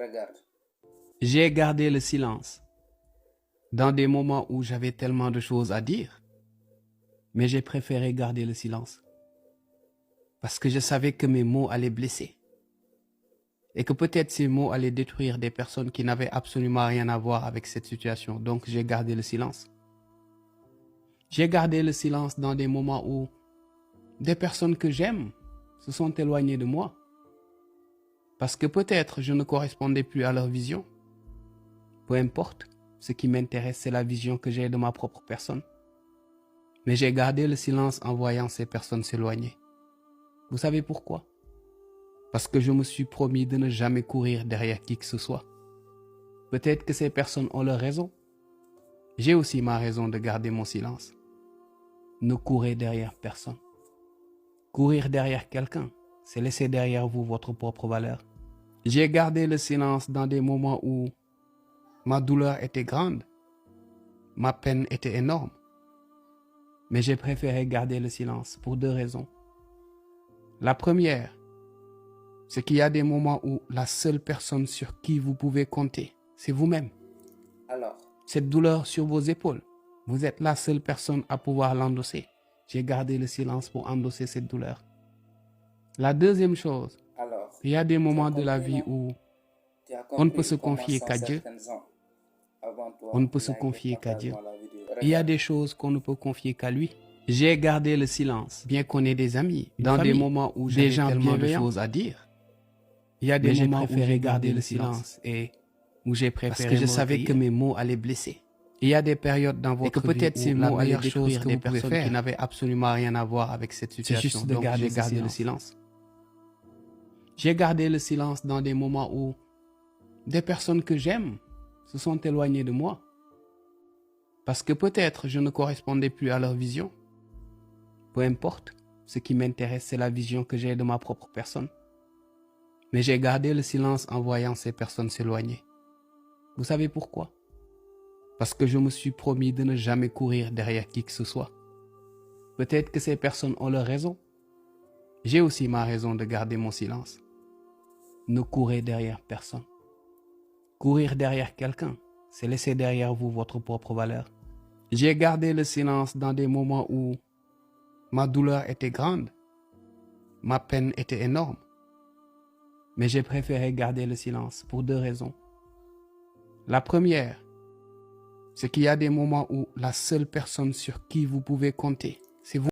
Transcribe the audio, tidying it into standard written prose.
Regarde. J'ai gardé le silence dans des moments où j'avais tellement de choses à dire, mais j'ai préféré garder le silence parce que je savais que mes mots allaient blesser et que peut-être ces mots allaient détruire des personnes qui n'avaient absolument rien à voir avec cette situation. Donc j'ai gardé le silence. J'ai gardé le silence dans des moments où des personnes que j'aime se sont éloignées de moi parce que peut-être je ne correspondais plus à leur vision. Peu importe, ce qui m'intéresse, c'est la vision que j'ai de ma propre personne. Mais j'ai gardé le silence en voyant ces personnes s'éloigner. Vous savez pourquoi? Parce que je me suis promis de ne jamais courir derrière qui que ce soit. Peut-être que ces personnes ont leur raison. J'ai aussi ma raison de garder mon silence. Ne courez derrière personne. Courir derrière quelqu'un, c'est laisser derrière vous votre propre valeur. J'ai gardé le silence dans des moments où ma douleur était grande, ma peine était énorme. Mais j'ai préféré garder le silence pour deux raisons. La première, c'est qu'il y a des moments où la seule personne sur qui vous pouvez compter, c'est vous-même. Alors, Cette douleur sur vos épaules, vous êtes la seule personne à pouvoir l'endosser. J'ai gardé le silence pour endosser cette douleur. La deuxième chose, alors, il y a des moments de la compris, vie non? où Tu as on ne peut compris se comment confier sont qu'à Dieu. certaines gens avant toi On ne peut qui se n'a été confier qu'à partagé Dieu. dans la vie de Il y a Regarde. des choses qu'on ne peut confier qu'à lui. J'ai gardé le silence, bien qu'on ait des amis, dans des moments où j'ai tellement de choses à dire. Il y a des moments où j'ai gardé le silence et où j'ai préféré parce que je savais que mes mots allaient blesser. Il y a des périodes dans votre vie peut-être ces mots allaient détruire des personnes qui n'avaient absolument rien à voir avec cette situation. C'est juste de garder le silence. J'ai gardé le silence dans des moments où des personnes que j'aime se sont éloignées de moi parce que peut-être je ne correspondais plus à leur vision. Peu importe, ce qui m'intéresse, c'est la vision que j'ai de ma propre personne. Mais j'ai gardé le silence en voyant ces personnes s'éloigner. Vous savez pourquoi? Parce que je me suis promis de ne jamais courir derrière qui que ce soit. Peut-être que ces personnes ont leur raison. J'ai aussi ma raison de garder mon silence. Ne courez derrière personne. Courir derrière quelqu'un, c'est laisser derrière vous votre propre valeur. J'ai gardé le silence dans des moments où ma douleur était grande, ma peine était énorme. Mais j'ai préféré garder le silence pour deux raisons. La première, c'est qu'il y a des moments où la seule personne sur qui vous pouvez compter, c'est vous.